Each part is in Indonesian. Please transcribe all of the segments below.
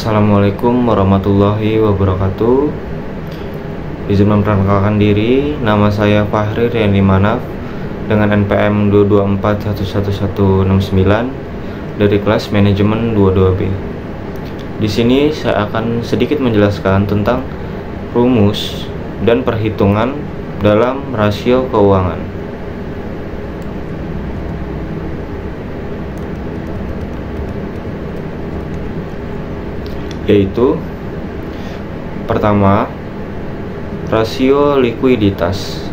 Assalamualaikum warahmatullahi wabarakatuh. Izin memperkenalkan diri, nama saya Fahri Rian Manaf dengan NPM 2241169 dari kelas manajemen 22B. Di sini saya akan sedikit menjelaskan tentang rumus dan perhitungan dalam rasio keuangan. Yaitu pertama, rasio likuiditas,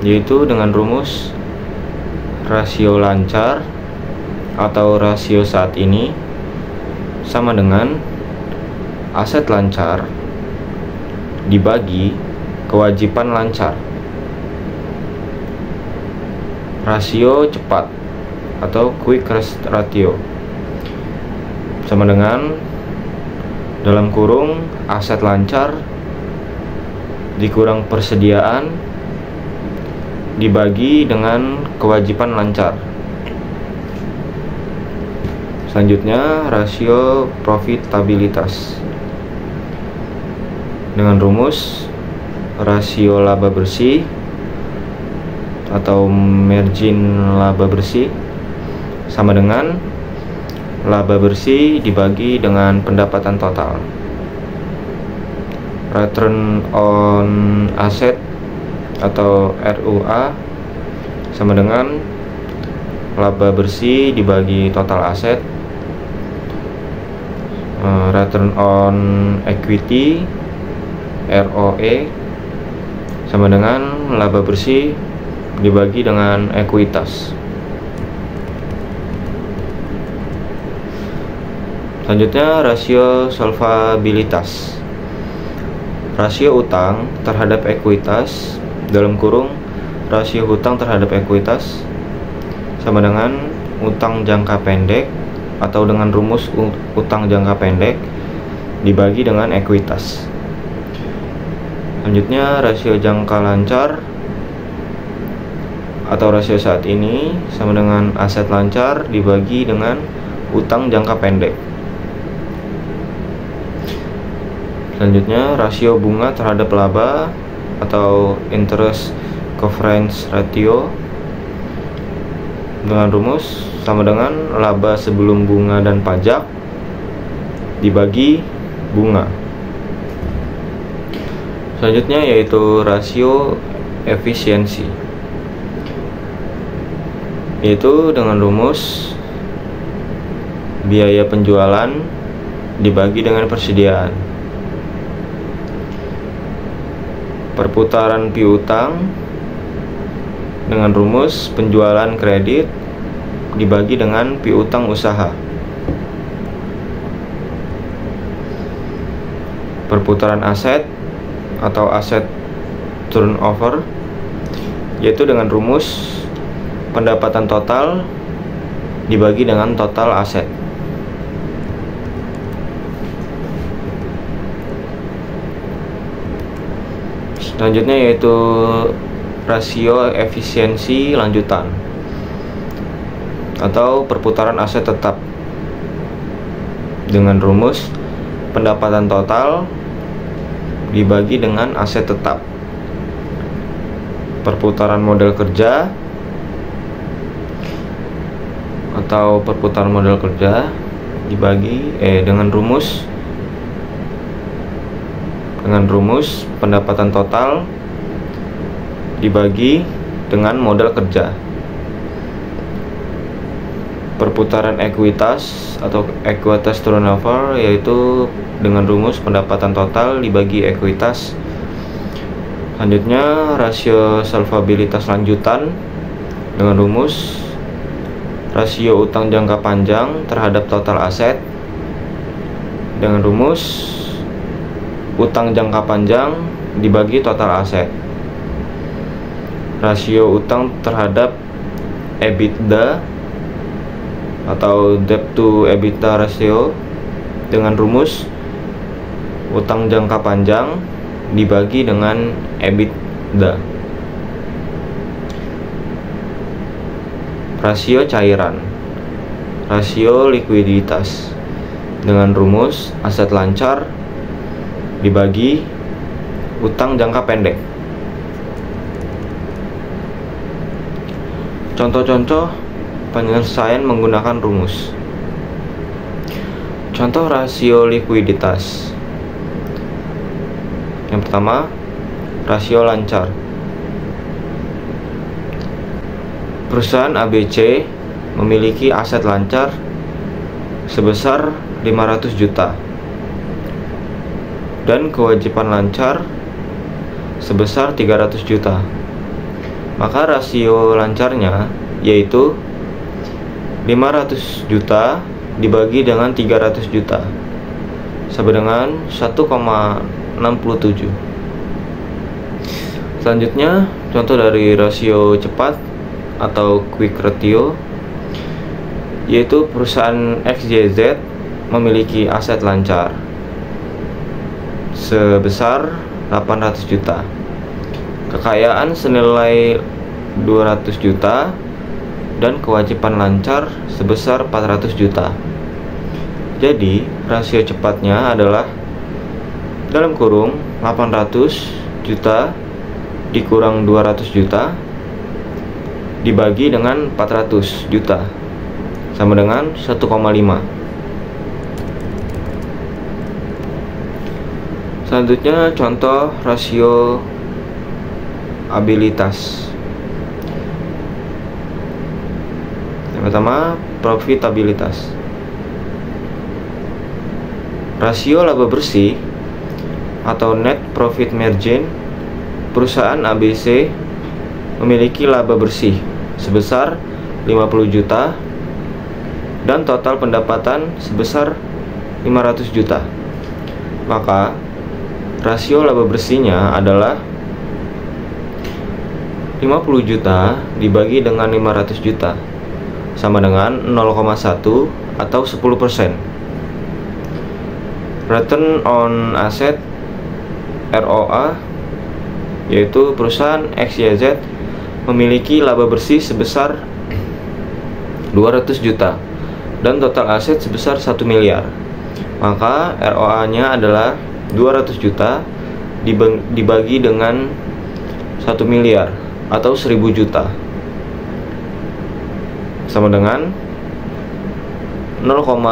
yaitu dengan rumus rasio lancar atau rasio saat ini sama dengan aset lancar dibagi kewajiban lancar. Rasio cepat atau quick ratio sama dengan dalam kurung aset lancar dikurang persediaan dibagi dengan kewajiban lancar. Selanjutnya, rasio profitabilitas dengan rumus rasio laba bersih atau margin laba bersih sama dengan laba bersih dibagi dengan pendapatan total. Return on asset atau ROA sama dengan laba bersih dibagi total aset. Return on equity ROE sama dengan laba bersih dibagi dengan ekuitas. Selanjutnya, rasio solvabilitas, rasio utang terhadap ekuitas dalam kurung rasio hutang terhadap ekuitas sama dengan utang jangka pendek atau dengan rumus utang jangka pendek dibagi dengan ekuitas. Selanjutnya, rasio jangka lancar atau rasio saat ini sama dengan aset lancar dibagi dengan utang jangka pendek. Selanjutnya, rasio bunga terhadap laba atau interest coverage ratio dengan rumus sama dengan laba sebelum bunga dan pajak dibagi bunga. Selanjutnya yaitu rasio efisiensi, yaitu dengan rumus biaya penjualan dibagi dengan persediaan. Perputaran piutang dengan rumus penjualan kredit dibagi dengan piutang usaha. Perputaran aset atau aset turnover, yaitu dengan rumus pendapatan total dibagi dengan total aset. Selanjutnya yaitu rasio efisiensi lanjutan atau perputaran aset tetap dengan rumus pendapatan total dibagi dengan aset tetap. Perputaran modal kerja atau perputaran modal kerja dibagi dengan rumus pendapatan total dibagi dengan modal kerja. Perputaran ekuitas atau ekuitas turnover, yaitu dengan rumus pendapatan total dibagi ekuitas. Selanjutnya, rasio solvabilitas lanjutan dengan rumus rasio utang jangka panjang terhadap total aset dengan rumus utang jangka panjang dibagi total aset. Rasio utang terhadap EBITDA atau debt to EBITDA ratio dengan rumus utang jangka panjang dibagi dengan EBITDA. Rasio cairan, rasio likuiditas, dengan rumus aset lancar dibagi utang jangka pendek. Contoh-contoh penyelesaian menggunakan rumus. Contoh rasio likuiditas. Yang pertama, rasio lancar. Perusahaan ABC memiliki aset lancar sebesar 500 juta dan kewajiban lancar sebesar 300 juta. Maka rasio lancarnya yaitu 500 juta dibagi dengan 300 juta sama dengan 1,67. Selanjutnya, contoh dari rasio cepat atau quick ratio, yaitu perusahaan XYZ memiliki aset lancar sebesar 800 juta, kekayaan senilai 200 juta, dan kewajiban lancar sebesar 400 juta. Jadi, rasio cepatnya adalah dalam kurung 800 juta dikurang 200 juta dibagi dengan 400 juta sama dengan 1,5. Selanjutnya contoh rasio abilitas. Yang pertama, profitabilitas. Rasio laba bersih atau net profit margin perusahaan ABC memiliki laba bersih sebesar 50 juta dan total pendapatan sebesar 500 juta. Maka rasio laba bersihnya adalah 50 juta dibagi dengan 500 juta sama dengan 0,1 atau 10%. Return on asset ROA, yaitu perusahaan XYZ memiliki laba bersih sebesar 200 juta dan total aset sebesar 1 miliar. Maka ROA-nya adalah 200 juta dibagi dengan 1 miliar atau 1000 juta sama dengan 0,2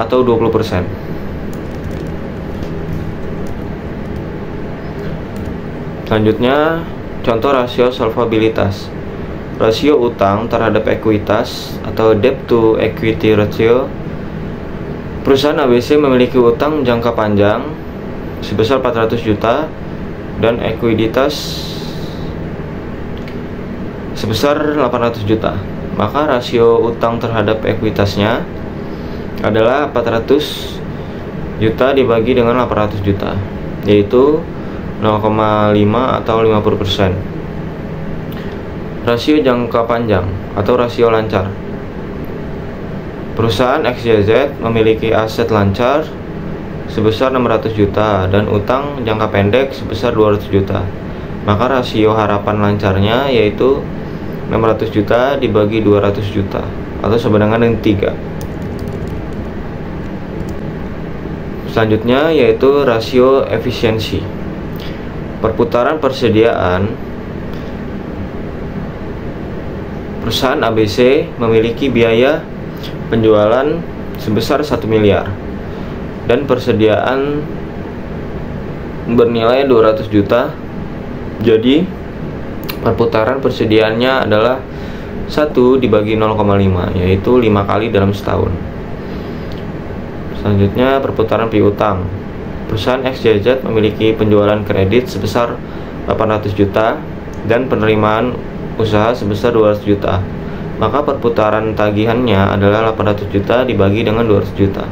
atau 20%. Selanjutnya, contoh rasio solvabilitas. Rasio utang terhadap ekuitas atau debt to equity ratio. Perusahaan ABC memiliki utang jangka panjang sebesar 400 juta dan ekuiditas sebesar 800 juta. Maka rasio utang terhadap ekuitasnya adalah 400 juta dibagi dengan 800 juta, yaitu 0,5 atau 50%. Rasio jangka panjang atau rasio lancar. Perusahaan XYZ memiliki aset lancar sebesar 600 juta dan utang jangka pendek sebesar 200 juta. Maka rasio harapan lancarnya yaitu 600 juta dibagi 200 juta atau sama dengan 3. Selanjutnya yaitu rasio efisiensi. Perputaran persediaan. Perusahaan ABC memiliki biaya penjualan sebesar 1 miliar dan persediaan bernilai 200 juta. Jadi perputaran persediaannya adalah 1 dibagi 0,5, yaitu 5 kali dalam setahun. Selanjutnya perputaran piutang. Perusahaan XYZ memiliki penjualan kredit sebesar 800 juta dan penerimaan usaha sebesar 200 juta. Maka perputaran tagihannya adalah 800 juta dibagi dengan 200 juta,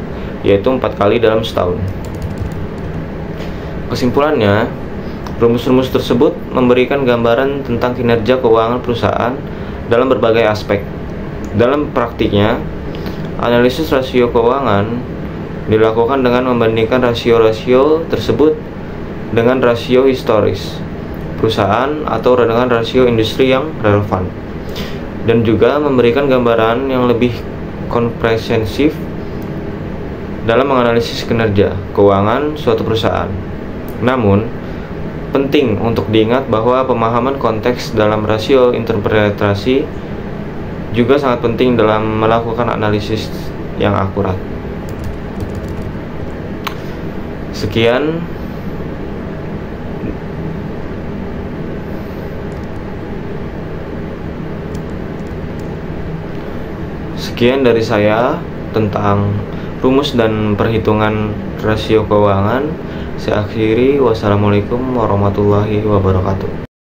yaitu 4 kali dalam setahun. Kesimpulannya, rumus-rumus tersebut memberikan gambaran tentang kinerja keuangan perusahaan dalam berbagai aspek. Dalam praktiknya, analisis rasio keuangan dilakukan dengan membandingkan rasio-rasio tersebut dengan rasio historis perusahaan atau dengan rasio industri yang relevan, dan juga memberikan gambaran yang lebih komprehensif dalam menganalisis kinerja keuangan suatu perusahaan. Namun, penting untuk diingat bahwa pemahaman konteks dalam rasio interpretasi juga sangat penting dalam melakukan analisis yang akurat. Sekian dari saya tentang rumus dan perhitungan rasio keuangan. Saya akhiri. Wassalamualaikum warahmatullahi wabarakatuh.